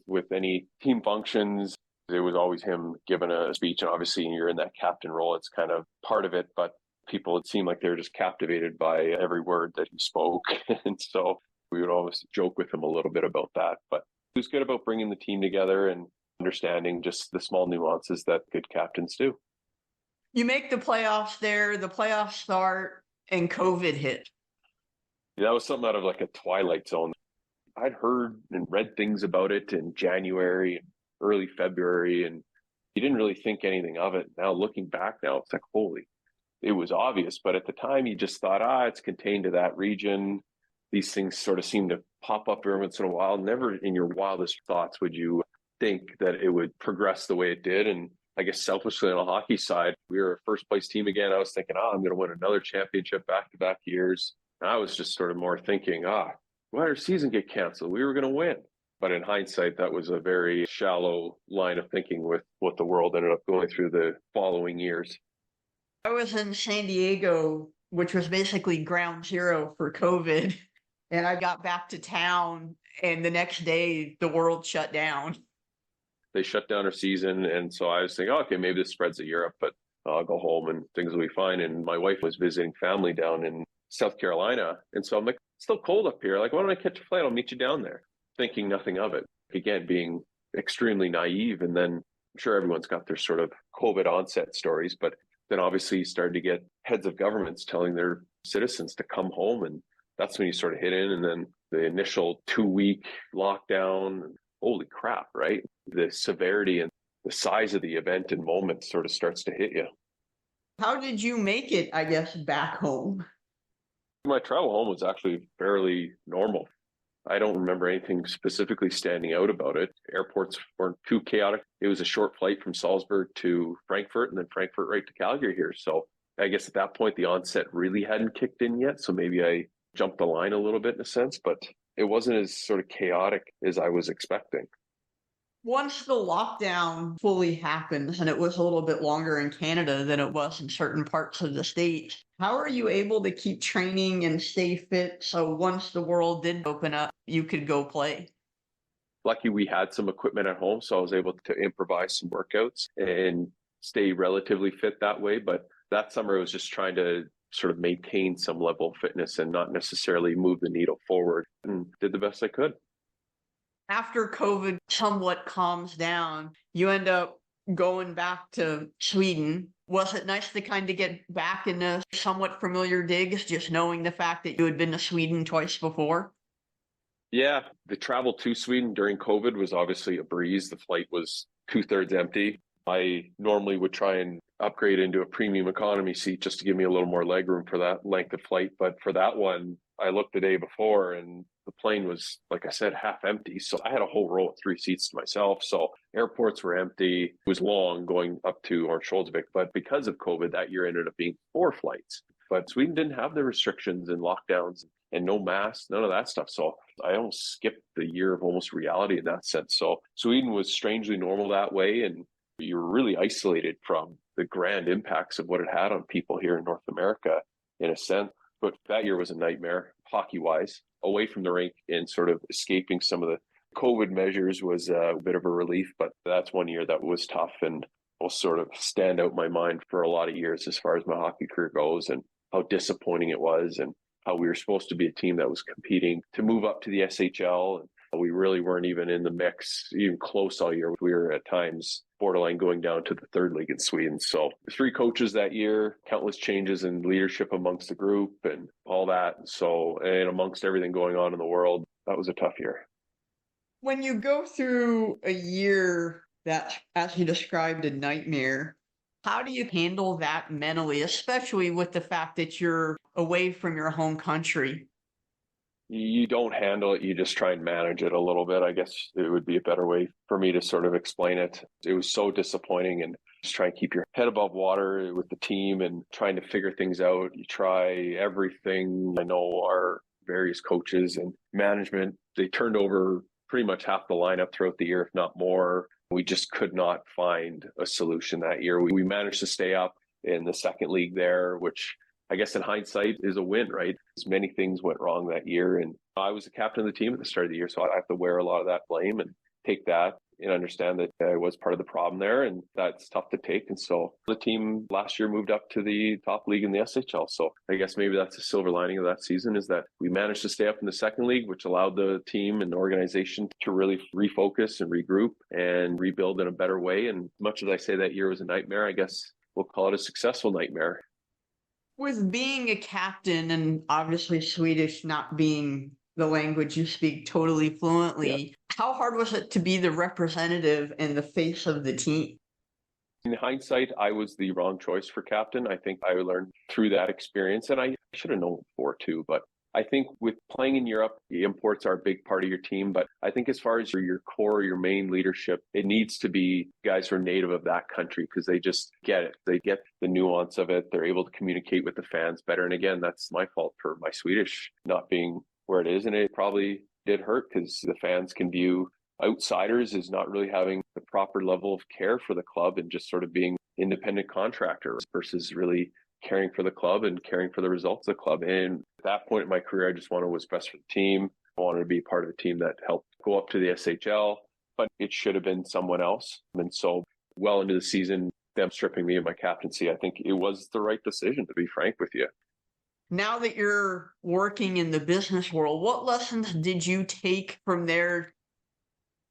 With any team functions, it was always him giving a speech. And obviously, you're in that captain role. It's kind of part of it. But people, it seemed like they were just captivated by every word that he spoke. And so we would always joke with him a little bit about that. But he was good about bringing the team together and understanding just the small nuances that good captains do. You make the playoffs there, the playoffs start, and COVID hit. Yeah, that was something out of like a twilight zone. I'd heard and read things about it in January and early February, and you didn't really think anything of it. Now, looking back now, it's like, holy, it was obvious. But at the time, you just thought, it's contained to that region. These things sort of seem to pop up every once in a while. Never in your wildest thoughts would you think that it would progress the way it did. And I guess selfishly on the hockey side, we were a first place team again. I was thinking, I'm going to win another championship back-to-back years. And I was just sort of more thinking, why did our season get canceled? We were going to win. But in hindsight, that was a very shallow line of thinking with what the world ended up going through the following years. I was in San Diego, which was basically ground zero for COVID. And I got back to town, and the next day, the world shut down. They shut down our season. And so I was thinking, okay, maybe this spreads to Europe, but I'll go home and things will be fine. And my wife was visiting family down in South Carolina. And so I'm like, it's still cold up here. Like, why don't I catch a flight? I'll meet you down there. Thinking nothing of it. Again, being extremely naive. And then I'm sure everyone's got their sort of COVID onset stories, but then obviously you started to get heads of governments telling their citizens to come home. And that's when you sort of hit in. And then the initial 2-week lockdown, holy crap, right? The severity and the size of the event and moment sort of starts to hit you. How did you make it, I guess, back home? My travel home was actually fairly normal. I don't remember anything specifically standing out about it. Airports weren't too chaotic. It was a short flight from Salzburg to Frankfurt and then Frankfurt right to Calgary here. So I guess at that point, the onset really hadn't kicked in yet. So maybe I jumped the line a little bit in a sense, but it wasn't as sort of chaotic as I was expecting. Once the lockdown fully happened, and it was a little bit longer in Canada than it was in certain parts of the States, how are you able to keep training and stay fit so once the world did open up, you could go play? lucky we had some equipment at home, so I was able to improvise some workouts and stay relatively fit that way. But that summer I was just trying to sort of maintain some level of fitness and not necessarily move the needle forward, and did the best I could. After COVID somewhat calms down, you end up going back to Sweden. Was it nice to kind of get back in the somewhat familiar digs, just knowing the fact that you had been to Sweden twice before? Yeah, the travel to Sweden during COVID was obviously a breeze. The flight was 2/3 empty. I normally would try and upgrade into a premium economy seat just to give me a little more legroom for that length of flight. But for that one, I looked the day before and the plane was, like I said, half empty. So I had a whole row of 3 seats to myself. So airports were empty. It was long going up to Örnsköldsvik. But because of COVID, that year ended up being 4 flights. But Sweden didn't have the restrictions and lockdowns and no masks, none of that stuff. So I almost skipped the year of almost reality in that sense. So Sweden was strangely normal that way. And you were really isolated from the grand impacts of what it had on people here in North America, in a sense. But that year was a nightmare, hockey-wise. Away from the rink and sort of escaping some of the COVID measures was a bit of a relief. But that's one year that was tough and will sort of stand out in my mind for a lot of years as far as my hockey career goes, and how disappointing it was, and how we were supposed to be a team that was competing to move up to the SHL. And we really weren't even in the mix, even close all year. We were at times borderline going down to the 3rd league in Sweden. So 3 coaches that year, countless changes in leadership amongst the group and all that. So, and amongst everything going on in the world, that was a tough year. When you go through a year that, as you described, a nightmare, how do you handle that mentally, especially with the fact that you're away from your home country? You don't handle it, you just try and manage it a little bit. I guess it would be a better way for me to sort of explain it. It was so disappointing, and just try and keep your head above water with the team and trying to figure things out. You try everything. I know our various coaches and management, they turned over pretty much half the lineup throughout the year, if not more. We just could not find a solution that year. We managed to stay up in the 2nd league there, which I guess in hindsight is a win, right? As many things went wrong that year. And I was the captain of the team at the start of the year, so I have to wear a lot of that blame and take that and understand that I was part of the problem there, and that's tough to take. And so the team last year moved up to the top league in the SHL. So I guess maybe that's the silver lining of that season, is that we managed to stay up in the 2nd league, which allowed the team and the organization to really refocus and regroup and rebuild in a better way. And much as I say that year was a nightmare, I guess we'll call it a successful nightmare. With being a captain and obviously Swedish not being the language you speak totally fluently, how hard was it to be the representative and the face of the team? In hindsight, I was the wrong choice for captain. I think I learned through that experience, and I should have known before too, but I think with playing in Europe, the imports are a big part of your team. But I think as far as your core, your main leadership, it needs to be guys who are native of that country, because they just get it. They get the nuance of it. They're able to communicate with the fans better. And again, that's my fault for my Swedish not being where it is. And it probably did hurt, because the fans can view outsiders as not really having the proper level of care for the club and just sort of being independent contractors versus really caring for the club and caring for the results of the club. And at that point in my career, I just wanted what was best for the team. I wanted to be part of a team that helped go up to the SHL, but it should have been someone else. And so well into the season, them stripping me of my captaincy, I think it was the right decision, to be frank with you. Now that you're working in the business world, what lessons did you take from there?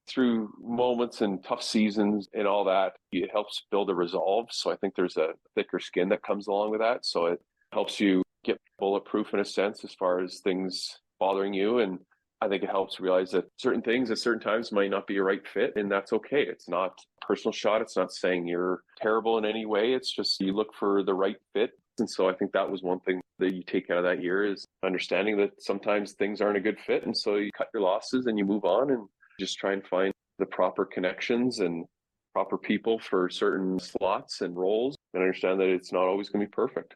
Through moments and tough seasons and all that, it helps build a resolve. So I think there's a thicker skin that comes along with that. So it helps you get bulletproof in a sense as far as things bothering you. And I think it helps realize that certain things at certain times might not be a right fit, and that's okay. It's not a personal shot. It's not saying you're terrible in any way. It's just you look for the right fit. And so I think that was one thing that you take out of that year, is understanding that sometimes things aren't a good fit. And so you cut your losses and you move on and just try and find the proper connections and proper people for certain slots and roles, and understand that it's not always going to be perfect.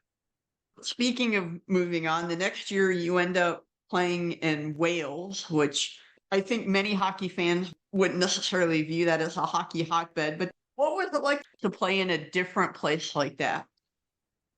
Speaking of moving on, the next year you end up playing in Wales, which I think many hockey fans wouldn't necessarily view that as a hockey hotbed. But what was it like to play in a different place like that?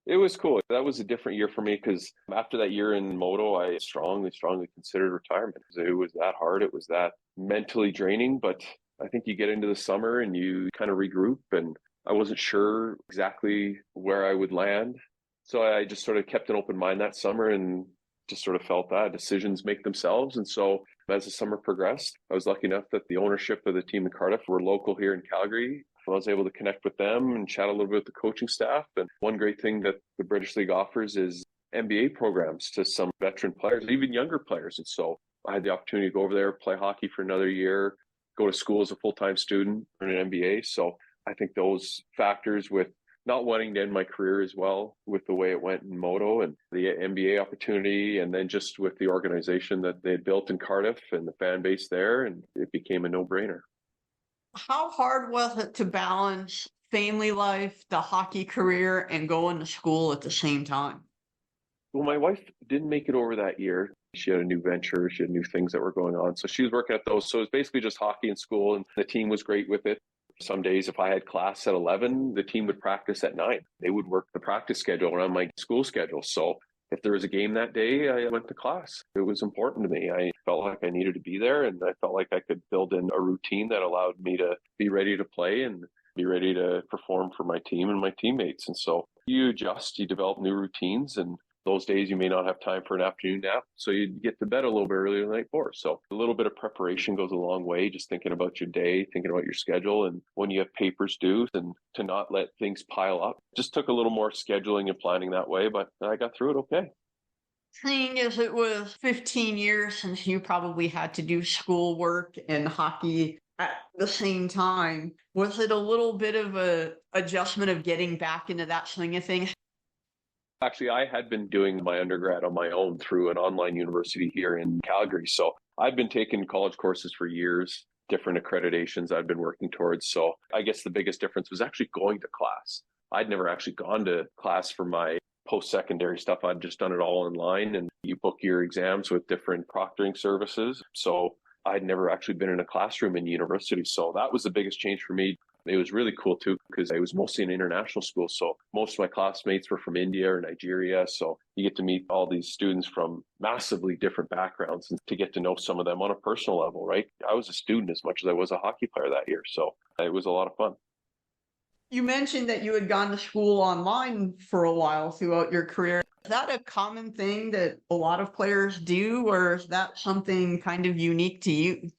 It was cool. That was a different year for me, because after that year in Moto, I strongly considered retirement. It was that hard. It was that mentally draining, but I think you get into the summer and you kind of regroup, and I wasn't sure exactly where I would land. So I just sort of kept an open mind that summer and just sort of felt that decisions make themselves. And so as the summer progressed, I was lucky enough that the ownership of the team in Cardiff were local here in Calgary. I was able to connect with them and chat a little bit with the coaching staff. And one great thing that the British League offers is MBA programs to some veteran players, even younger players. And so I had the opportunity to go over there, play hockey for another year, go to school as a full-time student, earn an MBA. So I think those factors, with not wanting to end my career as well with the way it went in Moto and the MBA opportunity, and then just with the organization that they had built in Cardiff and the fan base there, and it became a no-brainer. How hard was it to balance family life, the hockey career, and going to school at the same time? Well, my wife didn't make it over that year. She had a new venture. She had new things that were going on. So she was working at those. So it was basically just hockey and school, and the team was great with it. Some days, if I had class at 11, the team would practice at 9. They would work the practice schedule around my school schedule. So if there was a game that day, I went to class. It was important to me. I felt like I needed to be there, and I felt like I could build in a routine that allowed me to be ready to play and be ready to perform for my team and my teammates. And so you adjust, you develop new routines, and those days you may not have time for an afternoon nap, so you get to bed a little bit earlier the night before. So a little bit of preparation goes a long way, just thinking about your day, thinking about your schedule, and when you have papers due, and to not let things pile up. Just took a little more scheduling and planning that way, but I got through it okay. Seeing as it was 15 years since you probably had to do schoolwork and hockey at the same time, was it a little bit of a adjustment of getting back into that swing of things? Actually, I had been doing my undergrad on my own through an online university here in Calgary. So I've been taking college courses for years, different accreditations I've been working towards. So I guess the biggest difference was actually going to class. I'd never actually gone to class for my post-secondary stuff. I'd just done it all online, and you book your exams with different proctoring services. So I'd never actually been in a classroom in university. So that was the biggest change for me. It was really cool too, because it was mostly an international school. So most of my classmates were from India or Nigeria. So you get to meet all these students from massively different backgrounds and to get to know some of them on a personal level, right? I was a student as much as I was a hockey player that year. So it was a lot of fun. You mentioned that you had gone to school online for a while throughout your career. Is that a common thing that a lot of players do, or is that something kind of unique to you?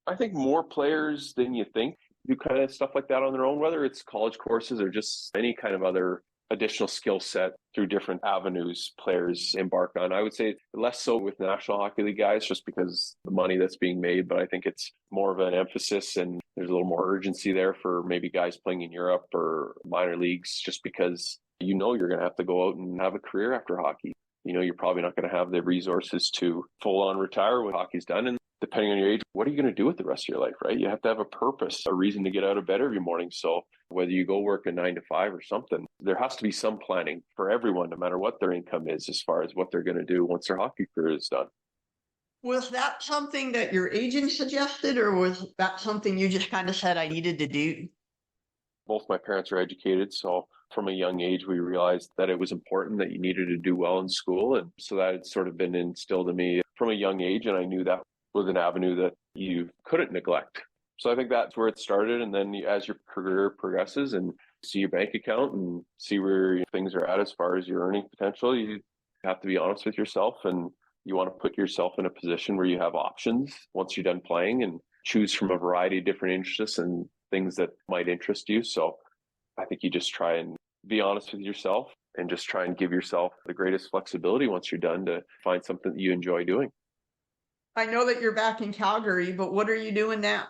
I think more players than you think do kind of stuff like that on their own, whether it's college courses or just any kind of other additional skill set through different avenues players embark on. I would say less so with National Hockey League guys, just because the money that's being made, but I think it's more of an emphasis and there's a little more urgency there for maybe guys playing in Europe or minor leagues, just because you know you're going to have to go out and have a career after hockey. You know, you're probably not going to have the resources to full on retire when hockey's done. And depending on your age, what are you going to do with the rest of your life, right? You have to have a purpose, a reason to get out of bed every morning. So whether you go work a 9 to 5 or something, there has to be some planning for everyone, no matter what their income is, as far as what they're going to do once their hockey career is done. Was that something that your agent suggested, or was that something you just kind of said I needed to do? Both my parents are educated, so from a young age, we realized that it was important that you needed to do well in school. And so that had sort of been instilled in me from a young age. And I knew that was an avenue that you couldn't neglect. So I think that's where it started. And then as your career progresses and see your bank account and see where things are at as far as your earning potential, you have to be honest with yourself, and you want to put yourself in a position where you have options once you're done playing and choose from a variety of different interests and things that might interest you. So I think you just try and be honest with yourself and just try and give yourself the greatest flexibility once you're done to find something that you enjoy doing. I know that you're back in Calgary, but what are you doing now?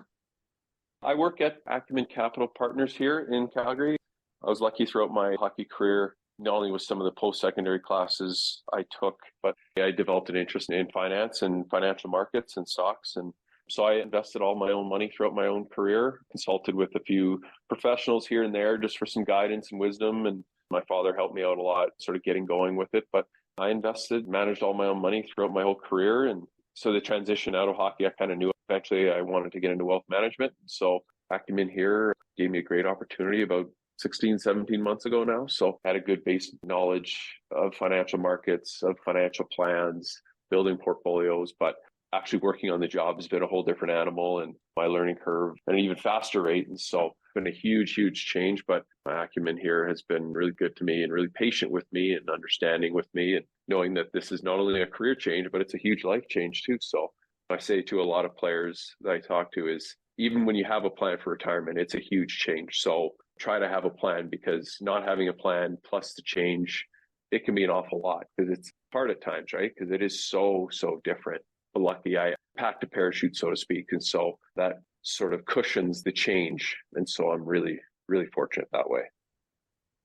I work at Acumen Capital Partners here in Calgary. I was lucky throughout my hockey career, not only with some of the post-secondary classes I took, but I developed an interest in finance and financial markets and stocks. And so I invested all my own money throughout my own career, consulted with a few professionals here and there just for some guidance and wisdom. And my father helped me out a lot, sort of getting going with it. But I invested, managed all my own money throughout my whole career. And so the transition out of hockey, I kind of knew eventually I wanted to get into wealth management. So Acumen here gave me a great opportunity about 16, 17 months ago now. So I had a good base knowledge of financial markets, of financial plans, building portfolios. But actually working on the job has been a whole different animal, and my learning curve at an even faster rate. And so it's been a huge, huge change, but my acumen here has been really good to me and really patient with me and understanding with me and knowing that this is not only a career change, but it's a huge life change too. So I say to a lot of players that I talk to is even when you have a plan for retirement, it's a huge change. So try to have a plan, because not having a plan plus the change, it can be an awful lot, because it's hard at times, right? Because it is so, so different. But lucky I packed a parachute, so to speak. And so that sort of cushions the change. And so I'm really, really fortunate that way.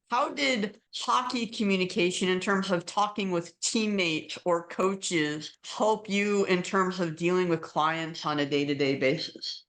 How did hockey communication in terms of talking with teammates or coaches help you in terms of dealing with clients on a day-to-day basis?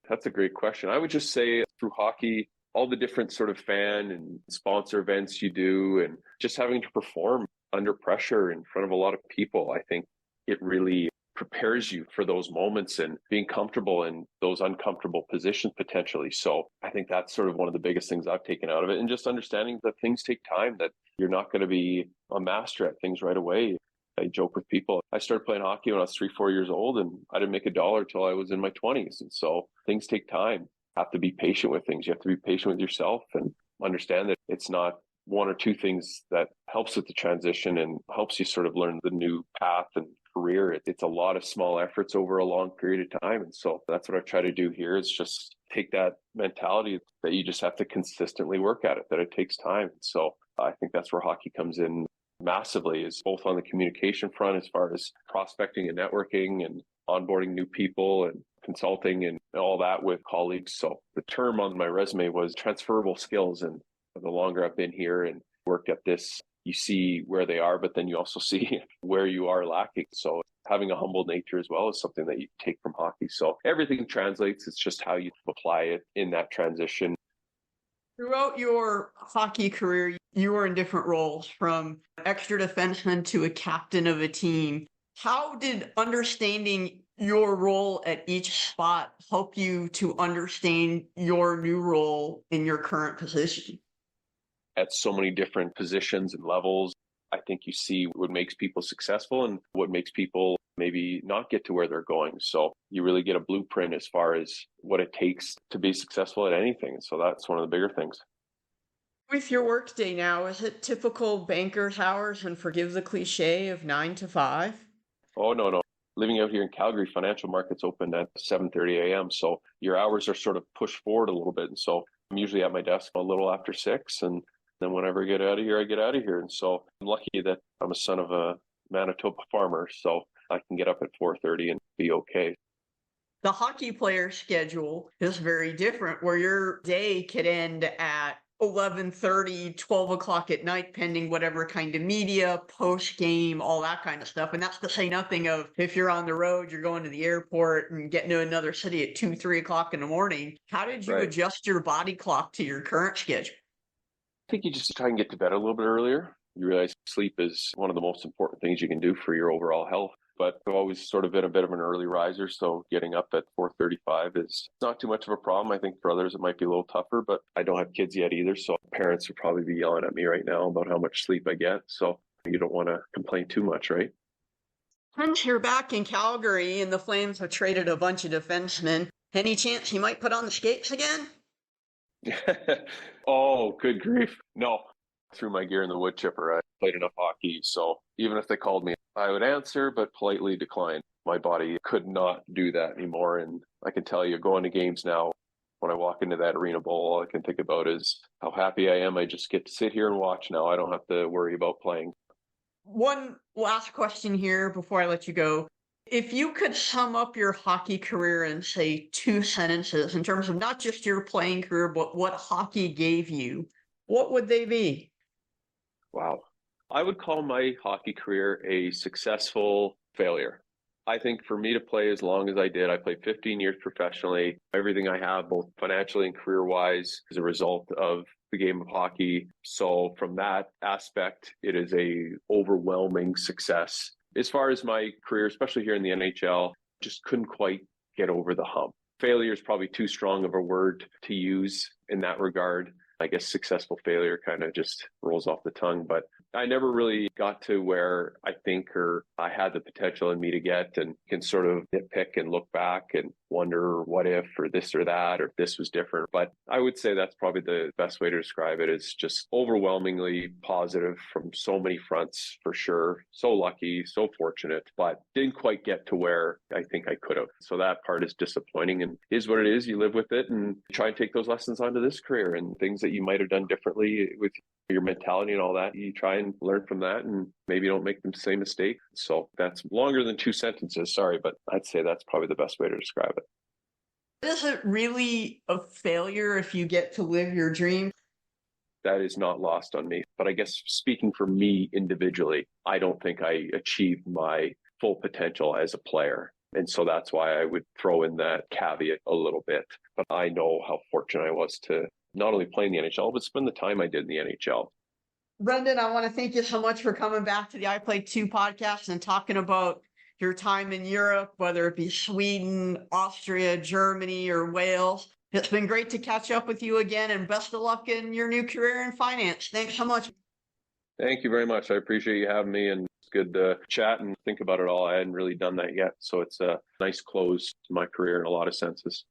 That's a great question. I would just say through hockey, all the different sort of fan and sponsor events you do, and just having to perform under pressure in front of a lot of people, I think it really prepares you for those moments and being comfortable in those uncomfortable positions potentially. So I think that's sort of one of the biggest things I've taken out of it, and just understanding that things take time, that you're not going to be a master at things right away. I joke with people. I started playing hockey when I was 3-4 years old, and I didn't make $1 till I was in my 20s. And so things take time. You have to be patient with things. You have to be patient with yourself and understand that it's not one or two things that helps with the transition and helps you sort of learn the new path and career. It's a lot of small efforts over a long period of time. And so that's what I try to do here, is just take that mentality that you just have to consistently work at it, that it takes time. And so I think that's where hockey comes in massively, is both on the communication front as far as prospecting and networking and onboarding new people and consulting and all that with colleagues. So the term on my resume was transferable skills. And the longer I've been here and worked at this, you see where they are, but then you also see where you are lacking. So having a humble nature as well is something that you take from hockey. So everything translates. It's just how you apply it in that transition. Throughout your hockey career, you were in different roles, from extra defenseman to a captain of a team. How did understanding your role at each spot help you to understand your new role in your current position? At so many different positions and levels, I think you see what makes people successful and what makes people maybe not get to where they're going. So you really get a blueprint as far as what it takes to be successful at anything. So that's one of the bigger things. With your workday now, is it typical banker's hours, and forgive the cliche, of 9 to 5? Oh, no. Living out here in Calgary, financial markets open at 7:30 a.m. So your hours are sort of pushed forward a little bit. And so I'm usually at my desk a little after 6. And then whenever I get out of here, I get out of here. And so I'm lucky that I'm a son of a Manitoba farmer. So I can get up at 4:30 and be okay. The hockey player schedule is very different, where your day could end at 11:30, 12 o'clock at night, pending whatever kind of media, post game, all that kind of stuff. And that's to say nothing of if you're on the road, you're going to the airport and getting to another city at 2, 3 o'clock in the morning. How did you adjust your body clock to your current schedule? I think you just try and get to bed a little bit earlier. You realize sleep is one of the most important things you can do for your overall health. But I've always sort of been a bit of an early riser, so getting up at 4:35 is not too much of a problem. I think for others it might be a little tougher, but I don't have kids yet either, so parents would probably be yelling at me right now about how much sleep I get. So you don't want to complain too much, right? Since you're back in Calgary and the Flames have traded a bunch of defensemen, any chance you might put on the skates again? Oh, good grief. No, I threw my gear in the wood chipper. I played enough hockey, so even if they called me, I would answer, but politely decline. My body could not do that anymore. And I can tell you, going to games now, when I walk into that arena bowl, all I can think about is how happy I am. I just get to sit here and watch now. I don't have to worry about playing. One last question here before I let you go. If you could sum up your hockey career in, say, 2 sentences in terms of not just your playing career, but what hockey gave you, what would they be? Wow. I would call my hockey career a successful failure. I think for me to play as long as I did, I played 15 years professionally. Everything I have, both financially and career-wise, is a result of the game of hockey. So from that aspect, it is a overwhelming success. As far as my career, especially here in the NHL, just couldn't quite get over the hump. Failure is probably too strong of a word to use in that regard. I guess successful failure kind of just rolls off the tongue, but I never really got to where I think or I had the potential in me to get, and can sort of nitpick and look back and wonder what if or this or that or if this was different. But I would say that's probably the best way to describe it, is just overwhelmingly positive from so many fronts for sure. So lucky, so fortunate, but didn't quite get to where I think I could have. So that part is disappointing and is what it is. You live with it and try and take those lessons onto this career, and things that you might have done differently with your mentality and all that. You try and learn from that and maybe don't make the same mistake. So that's longer than 2 sentences. Sorry, but I'd say that's probably the best way to describe it. Is it really a failure if you get to live your dream? That is not lost on me. But I guess speaking for me individually, I don't think I achieved my full potential as a player. And so that's why I would throw in that caveat a little bit. But I know how fortunate I was to not only play in the NHL, but spend the time I did in the NHL. Brendan, I want to thank you so much for coming back to the I Play 2 podcast and talking about your time in Europe, whether it be Sweden, Austria, Germany, or Wales. It's been great to catch up with you again, and best of luck in your new career in finance. Thanks so much. Thank you very much. I appreciate you having me, and it's good to chat and think about it all. I hadn't really done that yet. So it's a nice close to my career in a lot of senses.